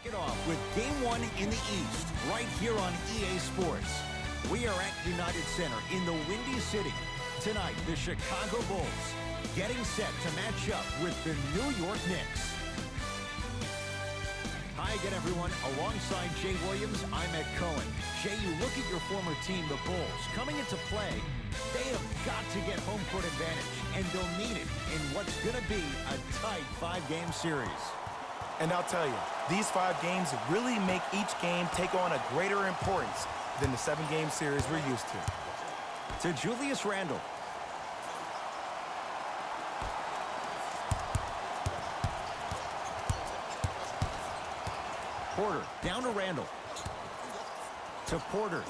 Kick it off with Game 1 in the East, right here on EA Sports. We are at United Center in the Windy City. Tonight, the Chicago Bulls getting set to match up with the New York Knicks. Hi again, everyone. Alongside Jay Williams, I'm Ed Cohen. Jay, you look at your former team, the Bulls, coming into play. They have got to get home court advantage, and they'll need it in what's going to be a tight 5-game series. And I'll tell you, these 5 games really make each game take on a greater importance than the 7-game series we're used to. To Julius Randle. Porter, down to Randle. To Porter.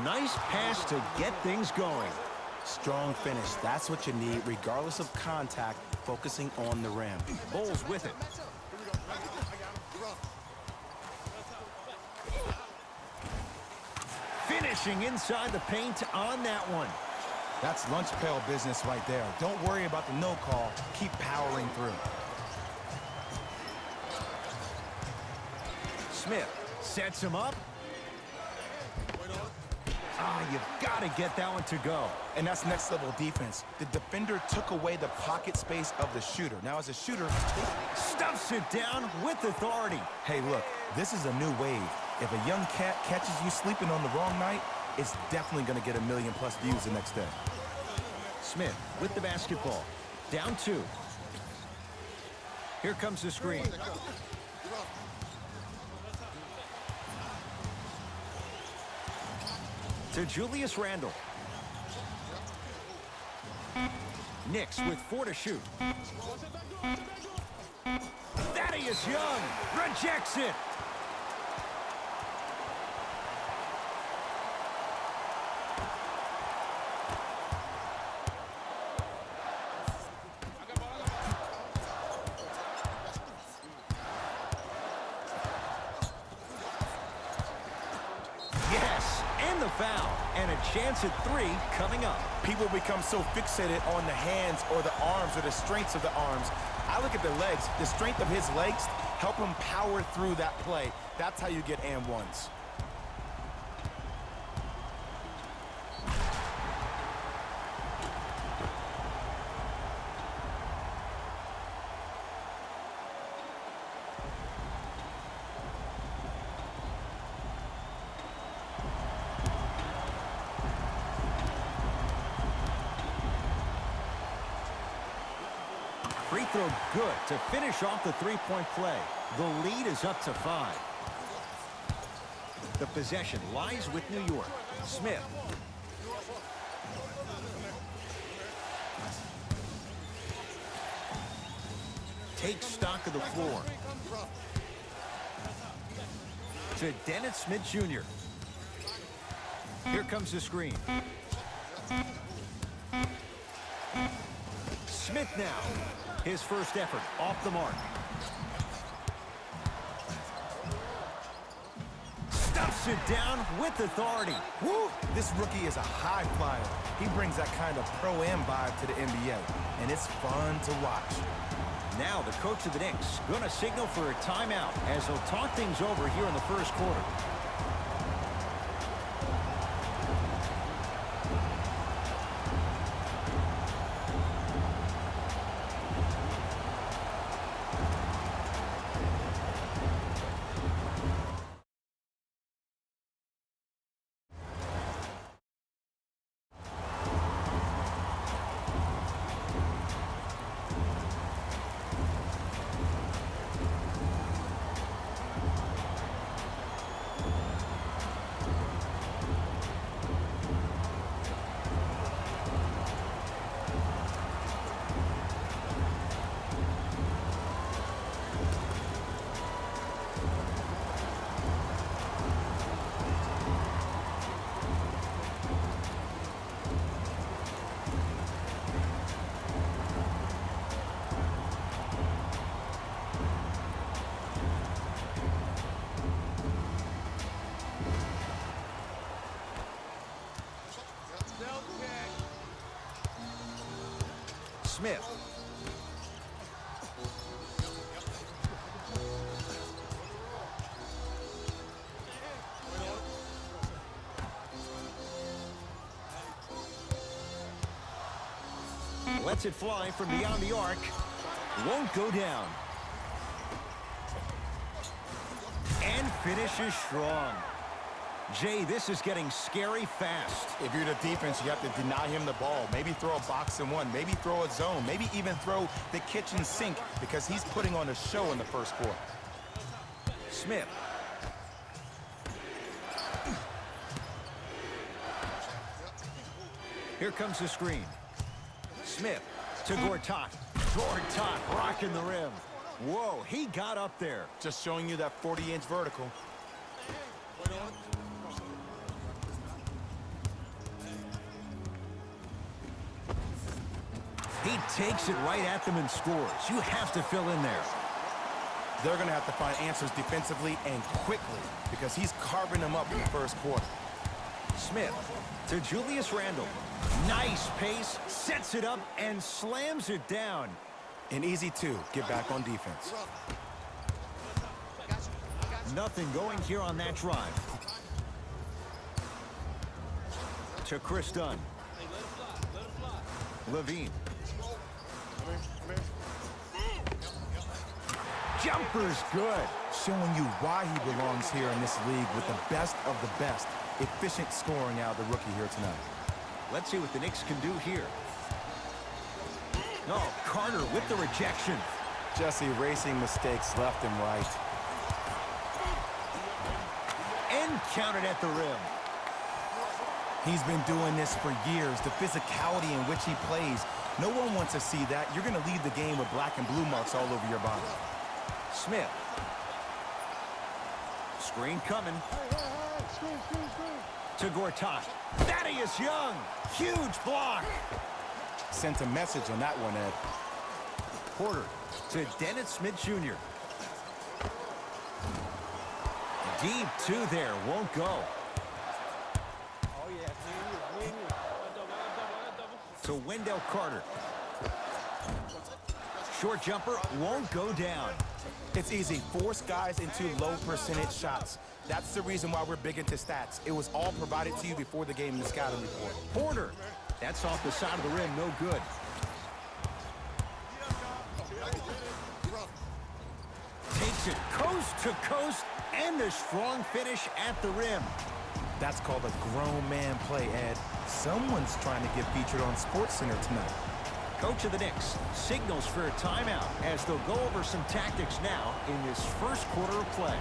Nice pass to get things going. Strong finish. That's what you need, regardless of contact, focusing on the rim. Bulls with it. Finishing inside the paint on that one. That's lunch pail business right there. Don't worry about the no call. Keep powering through. Smith sets him up. You've got to get that one to go. And that's next level defense. The defender took away the pocket space of the shooter. Now as a shooter, Stuffs it down with authority. hey, look, this is a new wave. If a young cat catches you sleeping on the wrong night, it's definitely going to get 1 million+ views the next day. Smith with the basketball. Down 2. Here comes the screen. To Julius Randle. Knicks with 4 to shoot. Thaddeus Young rejects it. Yes, and the foul. And a chance at 3 coming up. People become so fixated on the hands or the arms or the strengths of the arms. I look at the legs. The strength of his legs help him power through that play. That's how you get and ones. Free throw good to finish off the 3-point play. The lead is up to 5. The possession lies with New York. Smith. Takes stock of the floor. To Dennis Smith Jr. Here comes the screen. Smith now. His first effort off the mark. Stuffs it down with authority. Woo! This rookie is a high flyer. He brings that kind of pro-am vibe to the NBA, and it's fun to watch. Now the coach of the Knicks going to signal for a timeout as he'll talk things over here in the first quarter. Smith. Lets it fly from beyond the arc. Won't go down. And finishes strong. Jay, this is getting scary fast. If you're the defense, you have to deny him the ball. Maybe throw a box and one. Maybe throw a zone. Maybe even throw the kitchen sink because he's putting on a show in the first quarter. Smith. Here comes the screen. Smith to Gortat. Gortat rocking the rim. Whoa, he got up there. Just showing you that 40-inch vertical. He takes it right at them and scores. You have to fill in there. They're going to have to find answers defensively and quickly because he's carving them up in the first quarter. Smith to Julius Randle. Nice pace, sets it up, and slams it down. An easy two, get back on defense. Nothing going here on that drive. To Chris Dunn. Levine. Jumper's good. Showing you why he belongs here in this league with the best of the best. Efficient scoring out of the rookie here tonight. Let's see what the Knicks can do here. No, Carter with the rejection. Just erasing mistakes left and right. And counted at the rim. He's been doing this for years. The physicality in which he plays. No one wants to see that. You're going to leave the game with black and blue marks all over your body. Smith. Screen coming. To Gortat. Thaddeus Young. Huge block. Sent a message on that one, Ed. Porter to Dennis Smith Jr. Deep two there. Won't go. To Wendell Carter. Short jumper won't go down. It's easy. Force guys into low percentage shots. That's the reason why we're big into stats. It was all provided to you before the game in the scouting report. Porter. That's off the side of the rim. No good. Takes it coast to coast and the strong finish at the rim. That's called a grown man play, Ed. Someone's trying to get featured on SportsCenter tonight. Coach of the Knicks signals for a timeout as they'll go over some tactics now in this first quarter of play.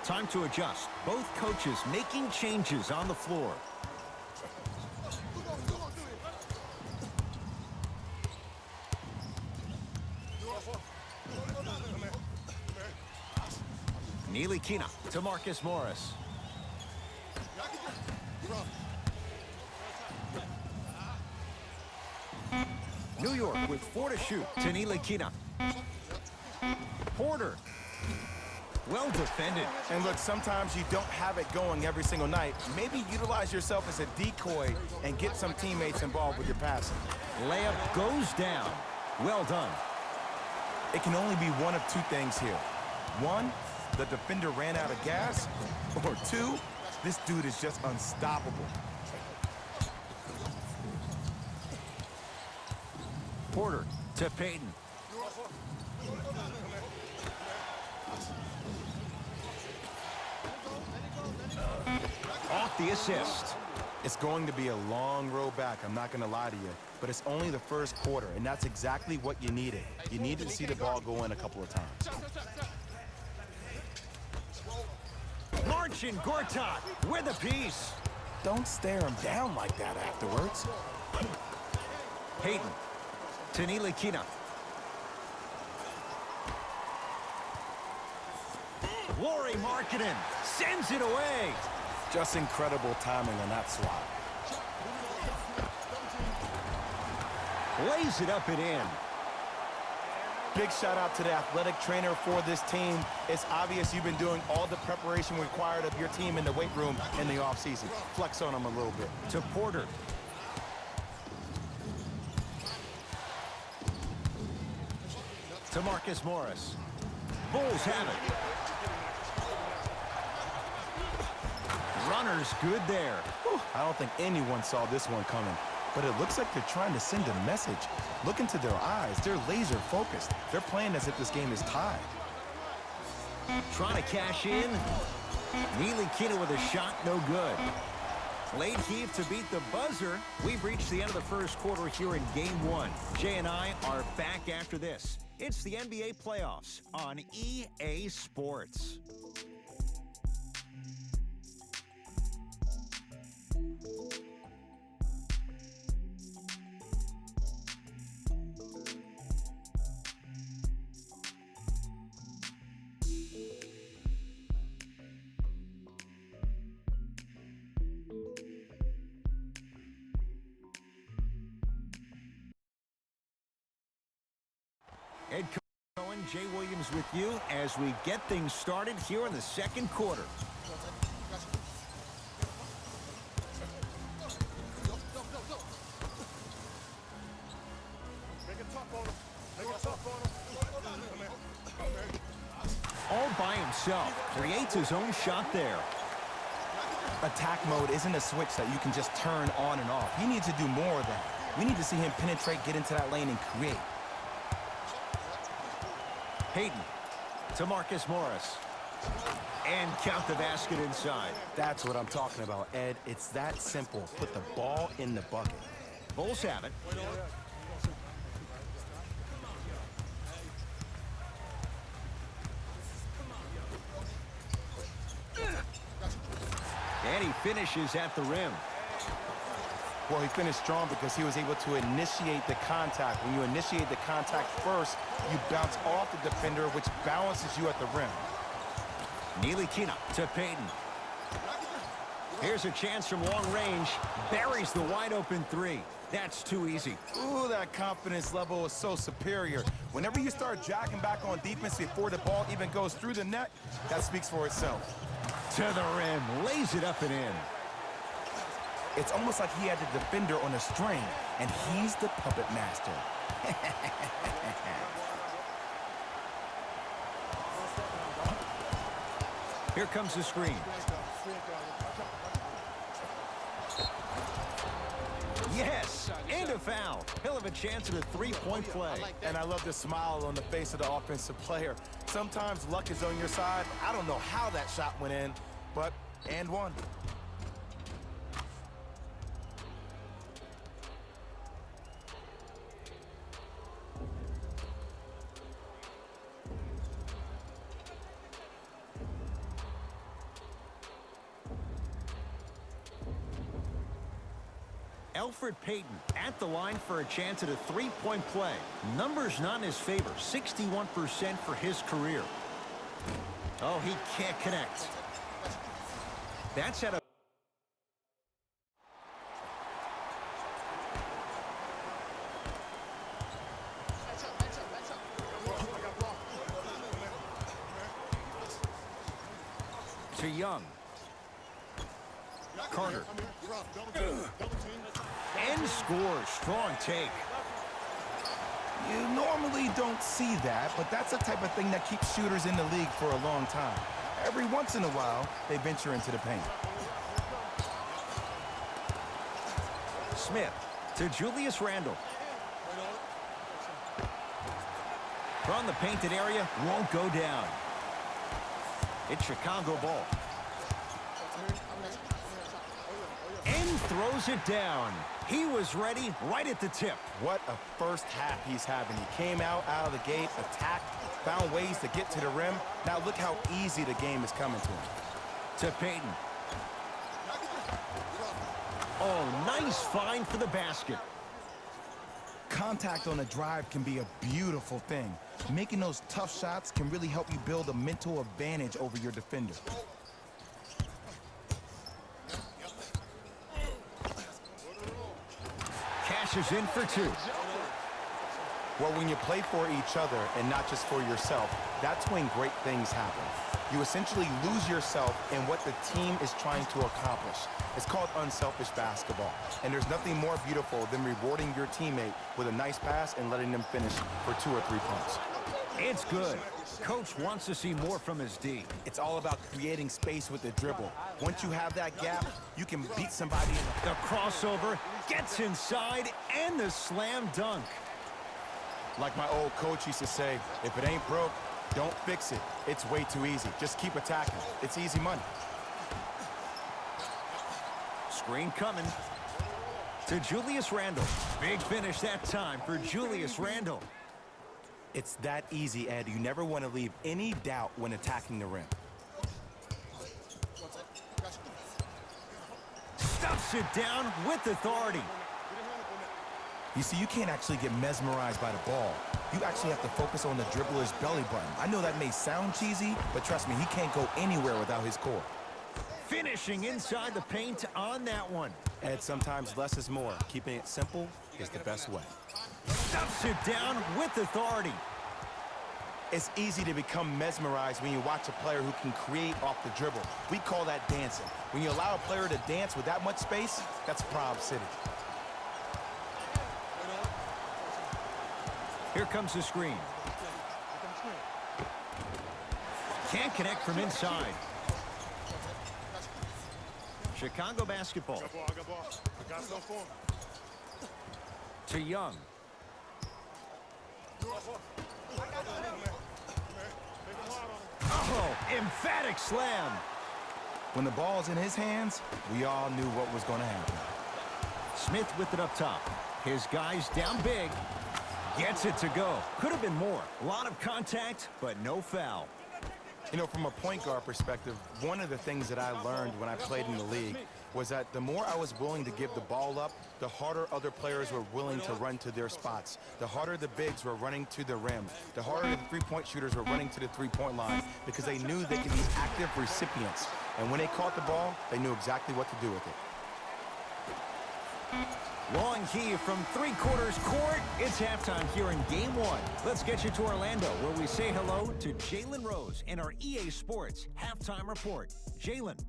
Time to adjust. Both coaches making changes on the floor. Neely Kina to Marcus Morris. New York with 4 to shoot to Neely Kina. Porter. Well defended. And look, sometimes you don't have it going every single night. Maybe utilize yourself as a decoy and get some teammates involved with your passing. Layup goes down. Well done. It can only be one of two things here. One, the defender ran out of gas. Or two, this dude is just unstoppable. Porter to Payton. Off the assist. It's going to be a long road back, I'm not going to lie to you. But it's only the first quarter, and that's exactly what you needed. You needed to see the ball go in a couple of times. Large possession. Gortat with a piece. Don't stare him down like that afterwards. Hayden to Nilikina. Laurie Markkinen sends it away. Just incredible timing on that swat. Lays it up and in. Big shout out to the athletic trainer for this team. It's obvious you've been doing all the preparation required of your team in the weight room in the offseason. Flex on them a little bit. To Porter. To Marcus Morris. Bulls have it. Runner's good there. Whew, I don't think anyone saw this one coming, but it looks like they're trying to send a message. Look into their eyes. They're laser focused. They're playing as if this game is tied. Trying to cash in. Nilikina with a shot, no good. Late heave to beat the buzzer. We've reached the end of the first quarter here in Game 1. Jay and I are back after this. It's the NBA playoffs on EA Sports. Ed Cohen, Jay Williams with you as we get things started here in the second quarter. All by himself, creates his own shot there. Attack mode isn't a switch that you can just turn on and off. You need to do more of that. We need to see him penetrate, get into that lane, and create. Hayden to Marcus Morris. And count the basket inside. That's what I'm talking about, Ed. It's that simple. Put the ball in the bucket. Bulls have it. And he finishes at the rim. Well, he finished strong because he was able to initiate the contact. When you initiate the contact first, you bounce off the defender, which balances you at the rim. Nilikina to Payton. Here's a chance from long range. Buries the wide open three. That's too easy. Ooh, that confidence level is so superior. Whenever you start jacking back on defense before the ball even goes through the net, that speaks for itself. To the rim, lays it up and in. It's almost like he had the defender on a string, and he's the puppet master. Here comes the screen. Yes, and a foul. He'll have a chance at a three-point play. And I love the smile on the face of the offensive player. Sometimes luck is on your side. I don't know how that shot went in, but and one. Elfrid Payton at the line for a chance at a three-point play. Numbers not in his favor, 61% for his career. Oh, he can't connect. That's at a... to Young. Carter. And scores. Strong take. You normally don't see that, but that's the type of thing that keeps shooters in the league for a long time. Every once in a while, they venture into the paint. Smith to Julius Randle. From the painted area, won't go down. It's Chicago ball. And throws it down. He was ready right at the tip. What a first half he's having. He came out of the gate, attacked, found ways to get to the rim. Now look how easy the game is coming to him. To Payton. Oh, nice find for the basket. Contact on a drive can be a beautiful thing. Making those tough shots can really help you build a mental advantage over your defender. Cashes in for two. Well, when you play for each other and not just for yourself, that's when great things happen. You essentially lose yourself in what the team is trying to accomplish. It's called unselfish basketball. And there's nothing more beautiful than rewarding your teammate with a nice pass and letting them finish for 2 or 3 points. It's good. Coach wants to see more from his D. It's all about creating space with the dribble. Once you have that gap, you can beat somebody in the crossover, gets inside, and the slam dunk. Like my old coach used to say, if it ain't broke, don't fix it. It's way too easy. Just keep attacking. It's easy money. Screen coming to Julius Randle. Big finish that time for Julius Randle. It's that easy, Ed. You never want to leave any doubt when attacking the rim. Stuffs it down with authority. You see, you can't actually get mesmerized by the ball. You actually have to focus on the dribbler's belly button. I know that may sound cheesy, but trust me, he can't go anywhere without his core. Finishing inside the paint on that one. Ed, sometimes less is more. Keeping it simple is the best way. Stuffs it down with authority. It's easy to become mesmerized when you watch a player who can create off the dribble. We call that dancing. When you allow a player to dance with that much space, that's Prob City. Here comes the screen. Can't connect from inside. Chicago basketball. To Young. Oh, emphatic slam. When the ball's in his hands, we all knew what was going to happen. Smith with it up top. His guys down big. Gets it to go. Could have been more. A lot of contact, but no foul. You know, from a point guard perspective, one of the things that I learned when I played in the league was that the more I was willing to give the ball up, the harder other players were willing to run to their spots. The harder the bigs were running to the rim. The harder the three-point shooters were running to the three-point line because they knew they could be active recipients. And when they caught the ball, they knew exactly what to do with it. Long key from three-quarters court. It's halftime here in Game 1. Let's get you to Orlando, where we say hello to Jalen Rose in our EA Sports Halftime Report. Jalen.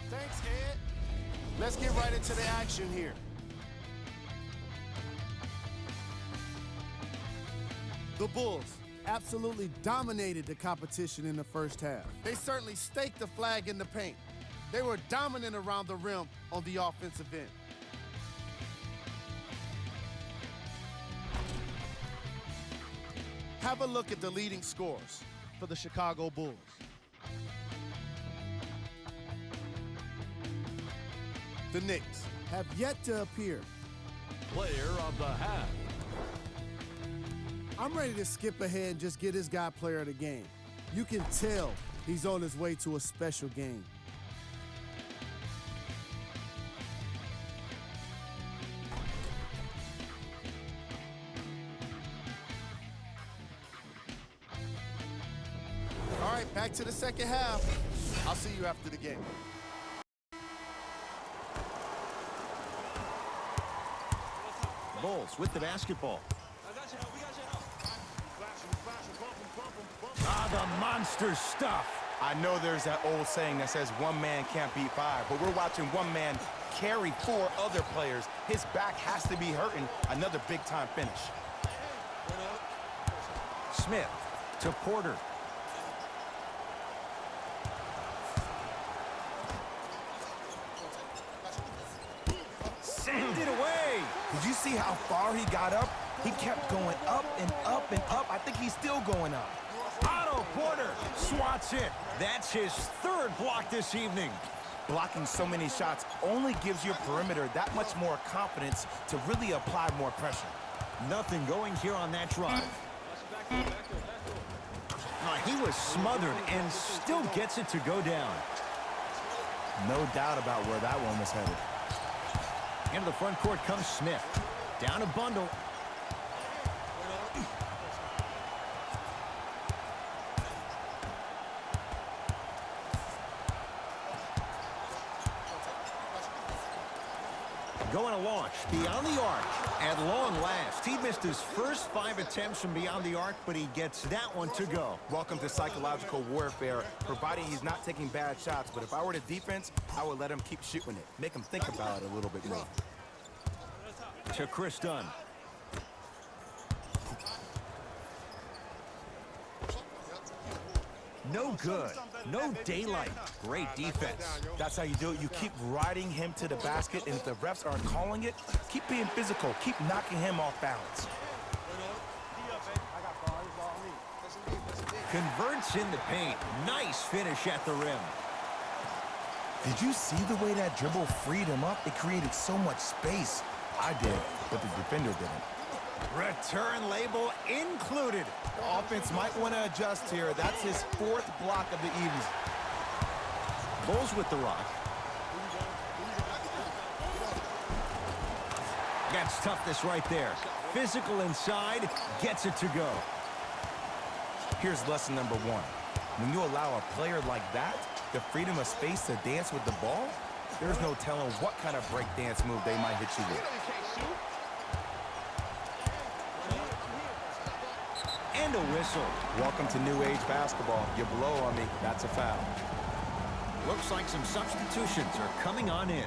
Thanks, Ed. Let's get right into the action here. The Bulls absolutely dominated the competition in the first half. They certainly staked the flag in the paint. They were dominant around the rim on the offensive end. Have a look at the leading scorers for the Chicago Bulls. The Knicks have yet to appear. Player of the half. I'm ready to skip ahead and just get this guy player of the game. You can tell he's on his way to a special game. All right, back to the second half. I'll see you after the game. Bulls with the basketball. Ah, the monster stuff. I know there's that old saying that says one man can't beat five, but we're watching one man carry 4 other players. His back has to be hurting. Another big-time finish. Smith to Porter. see how far he got up? He kept going up and up and up. I think he's still going up. Otto Porter swats it. That's his third block this evening. Blocking so many shots only gives your perimeter that much more confidence to really apply more pressure. Nothing going here on that drive. He was smothered and still gets it to go down. No doubt about where that one was headed. Into the front court comes Smith. Down a bundle. Going to launch beyond the arc. At long last, he missed his first 5 attempts from beyond the arc, but he gets that one to go. Welcome to psychological warfare, providing he's not taking bad shots. But if I were the defense, I would let him keep shooting it. Make him think about it a little bit more. To Chris Dunn. No good. No daylight. Great defense. That's how you do it. You keep riding him to the basket, and if the refs aren't calling it, keep being physical. Keep knocking him off balance. Converts in the paint. Nice finish at the rim. Did you see the way that dribble freed him up? It created so much space. I did, but the defender didn't. Return label included. The offense might want to adjust here. That's his 4th block of the evening. Bulls with the rock. That's toughness right there. Physical inside, gets it to go. Here's lesson number 1. When you allow a player like that the freedom of space to dance with the ball, there's no telling what kind of break dance move they might hit you with. And a whistle. Welcome to new age basketball. You blow on me, that's a foul. Looks like some substitutions are coming on in.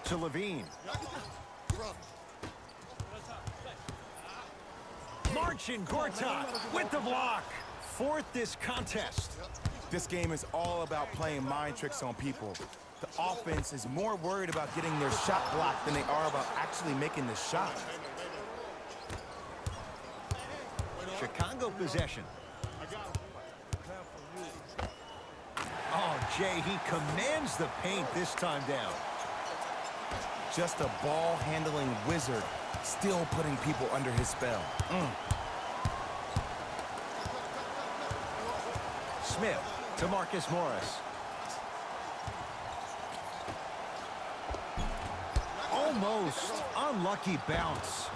To Levine. Marcin Gortat with the block. 4th this contest. This game is all about playing mind tricks on people. The offense is more worried about getting their shot blocked than they are about actually making the shot. Chicago possession. Oh, Jay, he commands the paint this time down. Just a ball-handling wizard, still putting people under his spell. Smith to Marcus Morris. Almost unlucky bounce.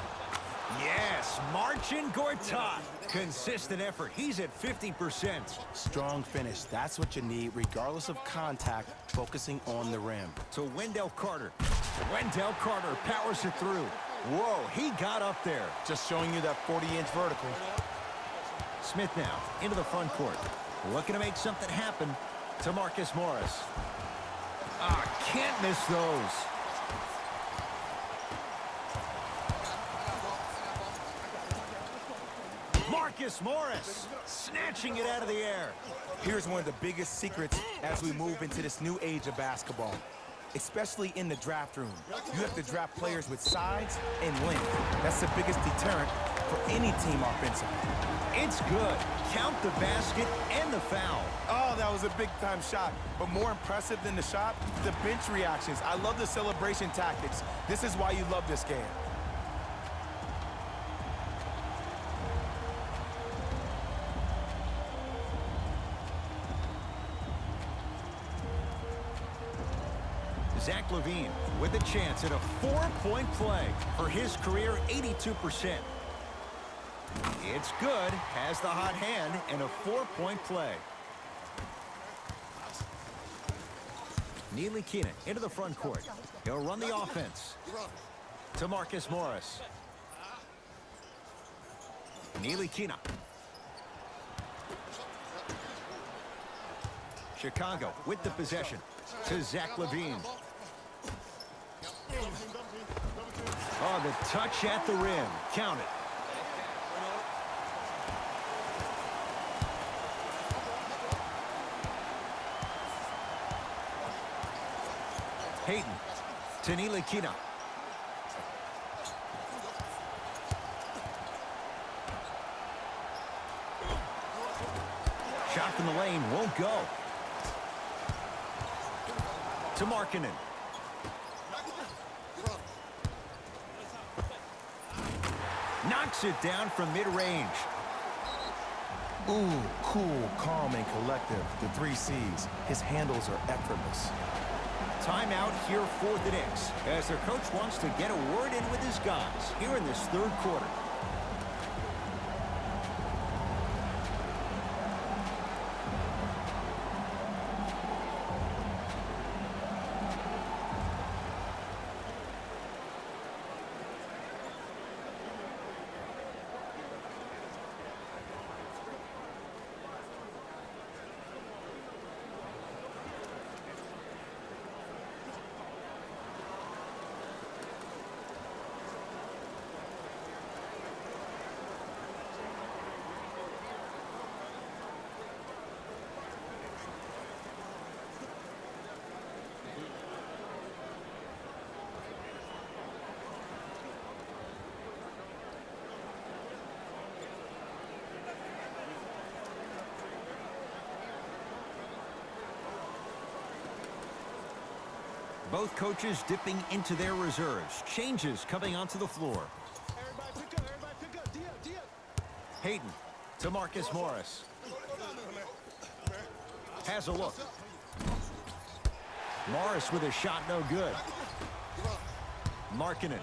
Yes, Marcin Gortat. Consistent effort. He's at 50%. Strong finish. That's what you need, regardless of contact, focusing on the rim. To Wendell Carter. Wendell Carter powers it through. Whoa, he got up there. Just showing you that 40-inch vertical. Smith now into the front court. Looking to make something happen to Marcus Morris. Can't miss those. Marcus Morris snatching it out of the air. Here's one of the biggest secrets as we move into this new age of basketball, especially in the draft room. You have to draft players with size and length. That's the biggest deterrent for any team offensively. It's good. Count the basket and the foul. Oh, that was a big-time shot. But more impressive than the shot, the bench reactions. I love the celebration tactics. This is why you love this game. Zach LaVine with a chance at a 4-point play. For his career, 82%. It's good, has the hot hand, and a 4-point play. Neely Keenan into the front court. He'll run the offense. To Marcus Morris. Neely Keenan. Chicago with the possession. To Zach LaVine. Oh, the touch at the rim. Count it. Lakina. Shot from the lane won't go. To Markkanen. Knocks it down from mid-range. Ooh, cool, calm, and collective. The 3 C's. His handles are effortless. Timeout here for the Knicks, as their coach wants to get a word in with his guys here in this third quarter. Both coaches dipping into their reserves. Changes coming onto the floor. Everybody pick up. D up. Hayden to Marcus Morris. Has a look. Morris with a shot, no good. Markkanen.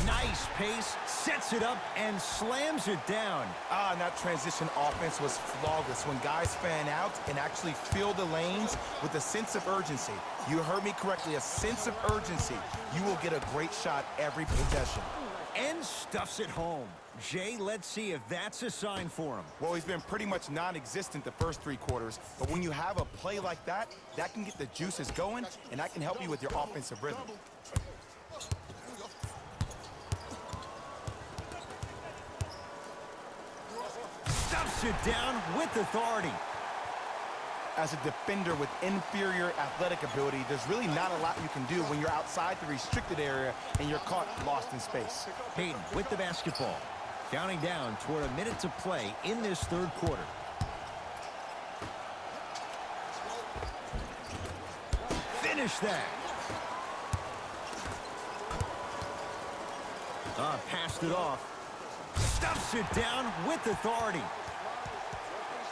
Nice pace, sets it up, and slams it down. And that transition offense was flawless when guys fan out and actually fill the lanes with a sense of urgency. You heard me correctly, a sense of urgency. You will get a great shot every possession. And stuffs it home. Jay, let's see if that's a sign for him. Well, he's been pretty much non-existent the first 3 quarters, but when you have a play like that, that can get the juices going, and that can help you with your offensive rhythm. Stuffs it down with authority. As a defender with inferior athletic ability, there's really not a lot you can do when you're outside the restricted area and you're caught lost in space. Hayden with the basketball. Counting down toward a minute to play in this third quarter. Finish that. Passed it off. Stuffs it down with authority.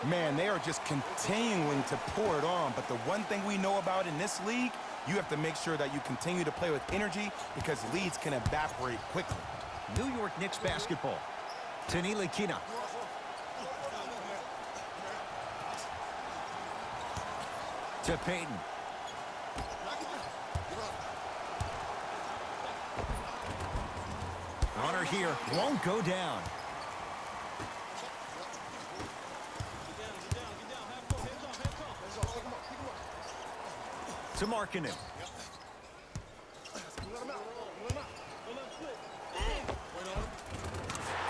Man, they are just continuing to pour it on. But the one thing we know about in this league, you have to make sure that you continue to play with energy because leads can evaporate quickly. New York Knicks basketball. Lakina. To Payton. Runner here won't go down. To Markkanen.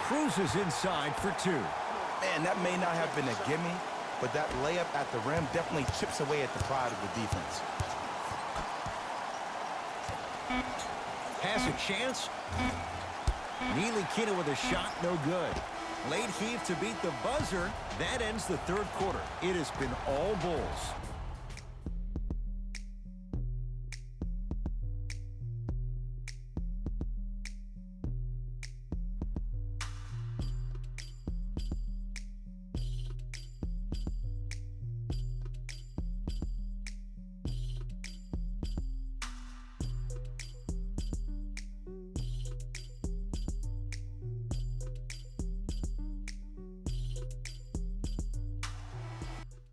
Cruises inside for 2. Man, that may not have been a gimme, but that layup at the rim definitely chips away at the pride of the defense. Has a chance. Lakina with a shot, no good. Late heave to beat the buzzer. That ends the third quarter. It has been all Bulls.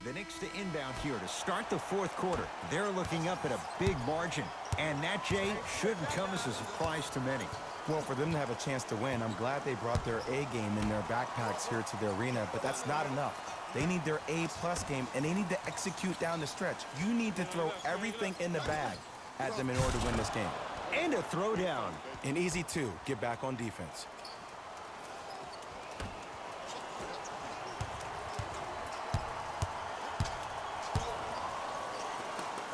The Knicks to inbound here to start the fourth quarter. They're looking up at a big margin. And that, Jay, shouldn't come as a surprise to many. Well, for them to have a chance to win, I'm glad they brought their A game in their backpacks here to the arena, but that's not enough. They need their A-plus game, and they need to execute down the stretch. You need to throw everything in the bag at them in order to win this game. And a throwdown. And easy, too. Get back on defense.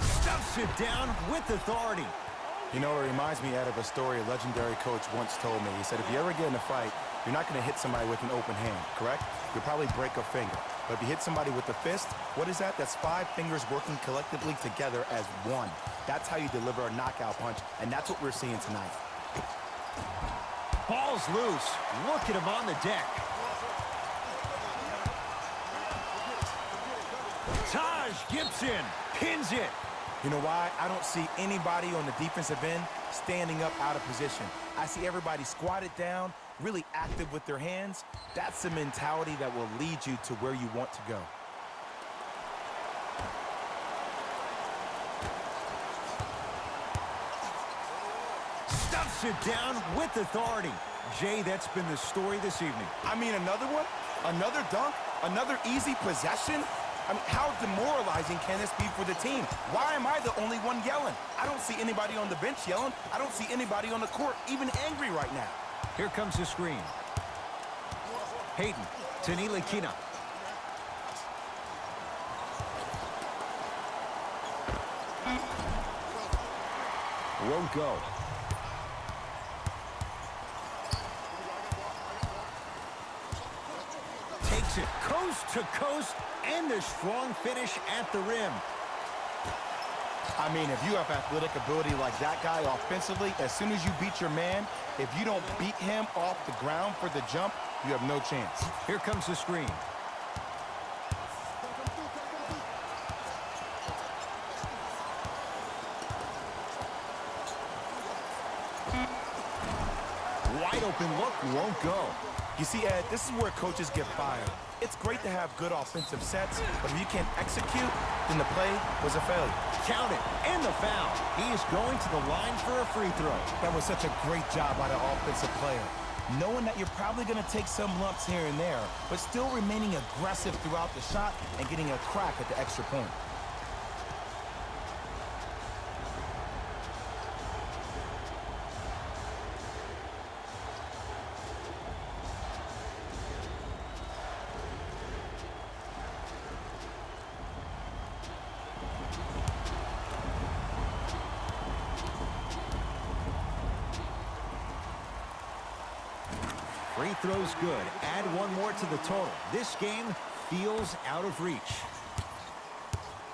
Stuffs it down with authority. You know, it reminds me, Ed, of a story a legendary coach once told me. He said, if you ever get in a fight, you're not going to hit somebody with an open hand, correct? You'll probably break a finger. But if you hit somebody with a fist, what is that? That's 5 fingers working collectively together as one. That's how you deliver a knockout punch, and that's what we're seeing tonight. Ball's loose. Look at him on the deck. Taj Gibson pins it. You know why? I don't see anybody on the defensive end standing up out of position. I see everybody squatted down, really active with their hands. That's the mentality that will lead you to where you want to go. Stuffs it down with authority. Jay, that's been the story this evening. I mean, another one? Another dunk? Another easy possession? I mean, how demoralizing can this be for the team? Why am I the only one yelling? I don't see anybody on the bench yelling. I don't see anybody on the court even angry right now. Here comes the screen. Hayden to Ntilikina. Won't go. Takes it coast to coast, and a strong finish at the rim. I mean, if you have athletic ability like that guy offensively, as soon as you beat your man, if you don't beat him off the ground for the jump, you have no chance. Here comes the screen. Wide open look, won't go. You see, Ed, this is where coaches get fired. It's great to have good offensive sets, but if you can't execute, then the play was a failure. Count it, and the foul. He is going to the line for a free throw. That was such a great job by the offensive player. Knowing that you're probably going to take some lumps here and there, but still remaining aggressive throughout the shot and getting a crack at the extra point. Free throw's good. Add one more to the total. This game feels out of reach.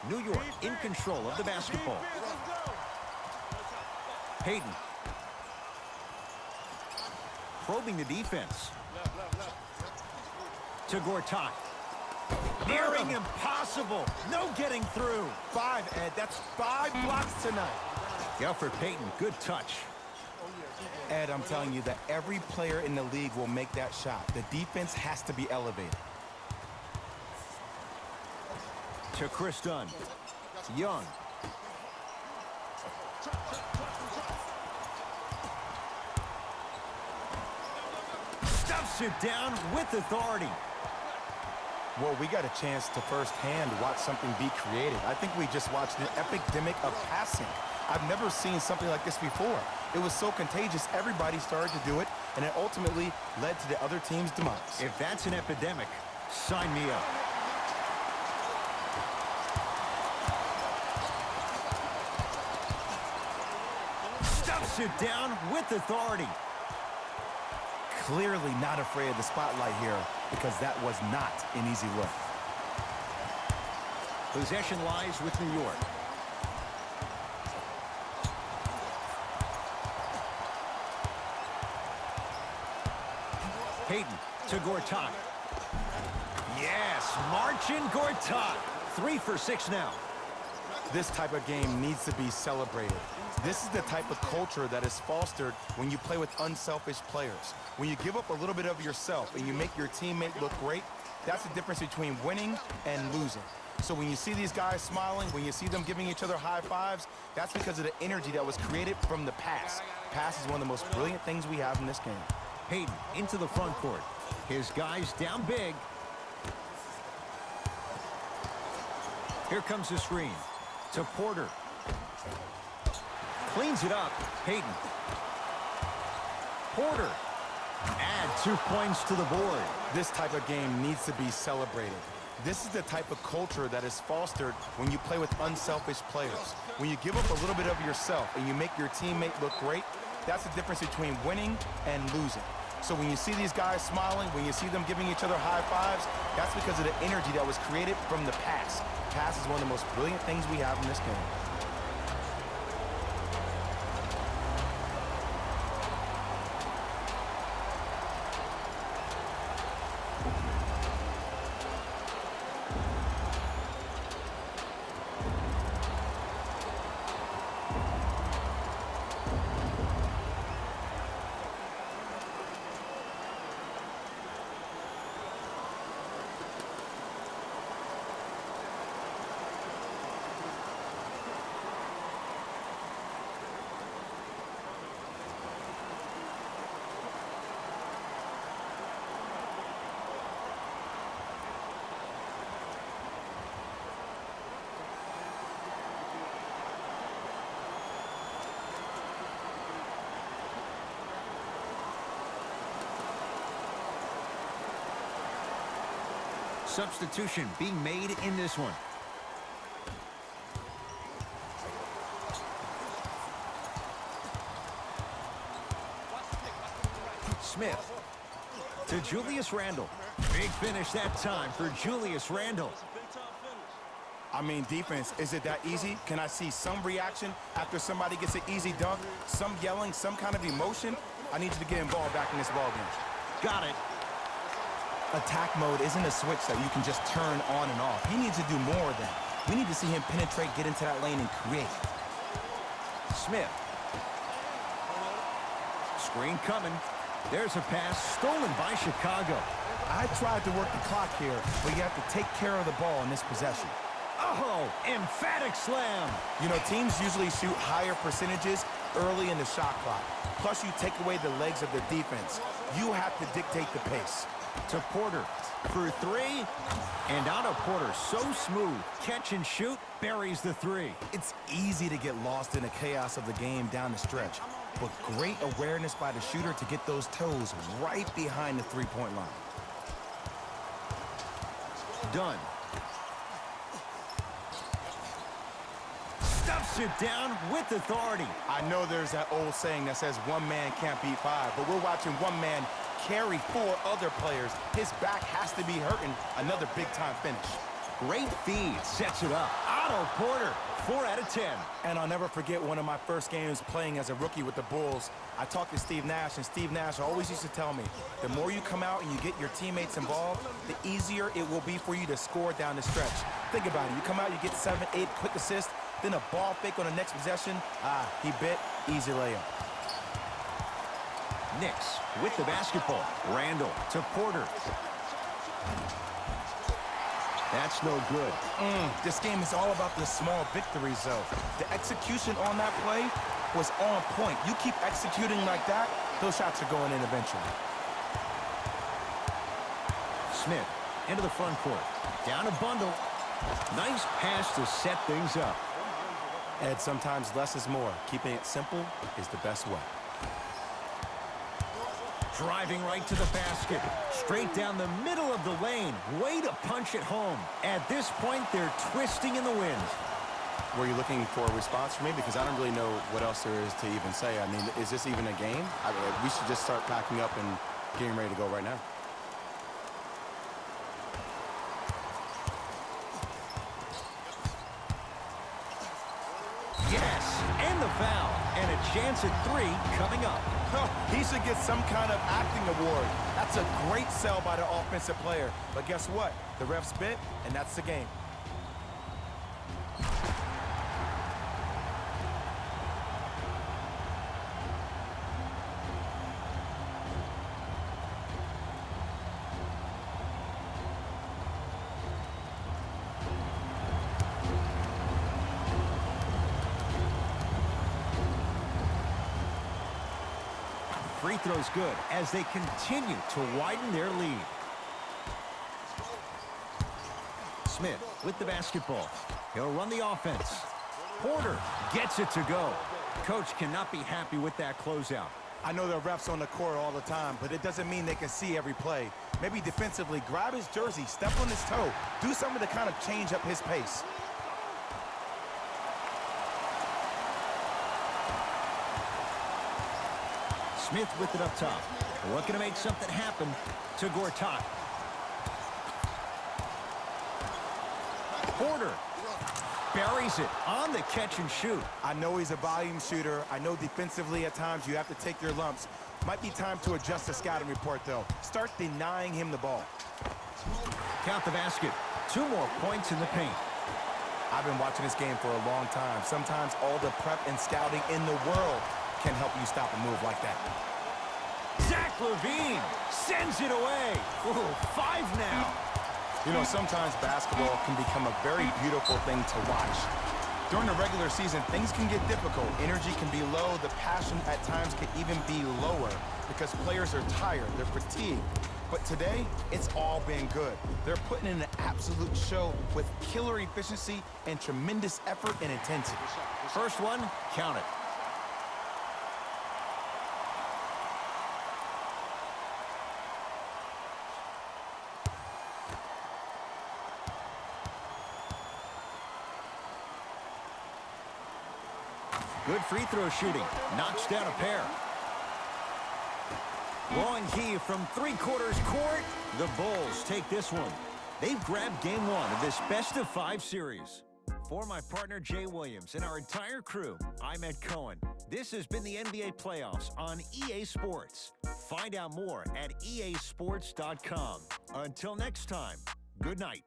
New York in control of the basketball. Hayden. Probing the defense. To Gortat. Nearing impossible. No getting through. 5, Ed. That's 5 blocks tonight. Alfred Payton, good touch. Ed, I'm telling you that every player in the league will make that shot. The defense has to be elevated. To Chris Dunn. Young. Stuffs it down with authority. Well, we got a chance to firsthand watch something be created. I think we just watched an epidemic of passing. I've never seen something like this before. It was so contagious, everybody started to do it, and it ultimately led to the other team's demise. If that's an epidemic, sign me up. Stuffs it down with authority. Clearly not afraid of the spotlight here, because that was not an easy look. Possession lies with New York. Hayden to Gortat. Yes, marching Gortat. 3 for 6 now. This type of game needs to be celebrated. This is the type of culture that is fostered when you play with unselfish players. When you give up a little bit of yourself and you make your teammate look great, that's the difference between winning and losing. So when you see these guys smiling, when you see them giving each other high fives, that's because of the energy that was created from the pass. Pass is one of the most brilliant things we have in this game. Hayden into the front court. His guys down big. Here comes the screen. To Porter. Cleans it up. Hayden. Porter. Add 2 points to the board. This type of game needs to be celebrated. This is the type of culture that is fostered when you play with unselfish players. When you give up a little bit of yourself and you make your teammate look great, that's the difference between winning and losing. So when you see these guys smiling, when you see them giving each other high fives, that's because of the energy that was created from the pass. Pass is one of the most brilliant things we have in this game. Substitution being made in this one. Smith to Julius Randle. Big finish that time for Julius Randle. I mean, defense, is it that easy? Can I see some reaction after somebody gets an easy dunk? Some yelling, some kind of emotion? I need you to get involved back in this ballgame. Got it. Attack mode isn't a switch that you can just turn on and off. He needs to do more of that. We need to see him penetrate, get into that lane, and create. Smith. Screen coming. There's a pass stolen by Chicago. I tried to work the clock here, but you have to take care of the ball in this possession. Oh, emphatic slam. You know, teams usually shoot higher percentages early in the shot clock. Plus, you take away the legs of the defense. You have to dictate the pace. To Porter for three, and out of Porter, so smooth. Catch and shoot, buries the three. It's easy to get lost in the chaos of the game down the stretch, but great awareness by the shooter to get those toes right behind the three-point line. Done. Stuffs it down with authority. I know there's that old saying that says one man can't beat five, but we're watching one man carry four other players. His back has to be hurting. Another big-time finish. Great feed, sets it up. Otto Porter, 4 out of 10. And I'll never forget one of my first games playing as a rookie with the Bulls. I talked to Steve Nash, and Steve Nash always used to tell me, the more you come out and you get your teammates involved, the easier it will be for you to score down the stretch. Think about it. You come out, you get 7, 8 quick assists, then a ball fake on the next possession. He bit, easy layup. Knicks with the basketball. Randle to Porter. That's no good. This game is all about the small victories, though. The execution on that play was on point. You keep executing like that, those shots are going in eventually. Smith into the front court. Down a bundle. Nice pass to set things up. Ed, sometimes less is more. Keeping it simple is the best way. Driving right to the basket. Straight down the middle of the lane. Way to punch it home. At this point, they're twisting in the wind. Were you looking for a response from me? Because I don't really know what else there is to even say. I mean, is this even a game? I mean, we should just start packing up and getting ready to go right now. Yes, and the foul. And a chance at 3 coming up. He should get some kind of acting award. That's a great sell by the offensive player. But guess what? The refs bit, and that's the game. Free throw's good as they continue to widen their lead. Smith with the basketball. He'll run the offense. Porter gets it to go. Coach cannot be happy with that closeout. I know there are refs on the court all the time, but it doesn't mean they can see every play. Maybe defensively, grab his jersey, step on his toe, do something to kind of change up his pace. Smith with it up top. Looking to make something happen to Gortat. Porter buries it on the catch and shoot. I know he's a volume shooter. I know defensively at times you have to take your lumps. Might be time to adjust the scouting report, though. Start denying him the ball. Count the basket. 2 more points in the paint. I've been watching this game for a long time. Sometimes all the prep and scouting in the world can help you stop a move like that. Zach LaVine sends it away. Ooh, 5 now. You know, sometimes basketball can become a very beautiful thing to watch. During the regular season, things can get difficult. Energy can be low. The passion at times can even be lower because players are tired. They're fatigued. But today, it's all been good. They're putting in an absolute show with killer efficiency and tremendous effort and intensity. First one, count it. Good free throw shooting. Knocks down a pair. Long heave from 3/4 court. The Bulls take this one. They've grabbed game 1 of this best-of-5 series. For my partner, Jay Williams, and our entire crew, I'm Ed Cohen. This has been the NBA Playoffs on EA Sports. Find out more at easports.com. Until next time, good night.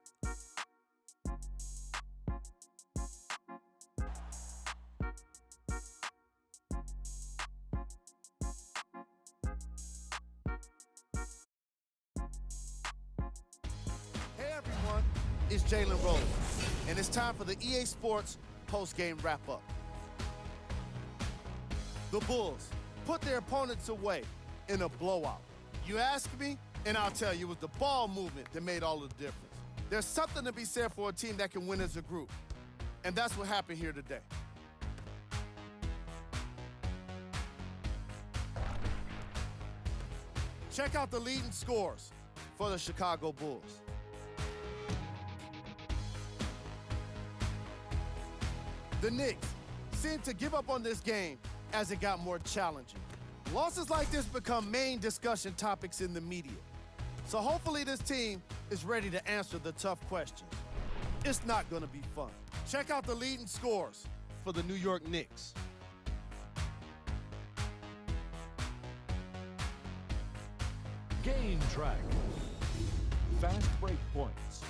Hey everyone, it's Jalen Rose, and it's time for the EA Sports post-game wrap-up. The Bulls put their opponents away in a blowout. You ask me, and I'll tell you, it was the ball movement that made all the difference. There's something to be said for a team that can win as a group, and that's what happened here today. Check out the leading scores for the Chicago Bulls. The Knicks seemed to give up on this game as it got more challenging. Losses like this become main discussion topics in the media. So hopefully this team is ready to answer the tough questions. It's not going to be fun. Check out the leading scores for the New York Knicks. Game track. Fast break points.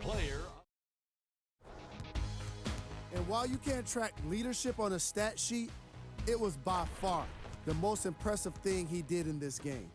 Player. And while you can't track leadership on a stat sheet, it was by far the most impressive thing he did in this game.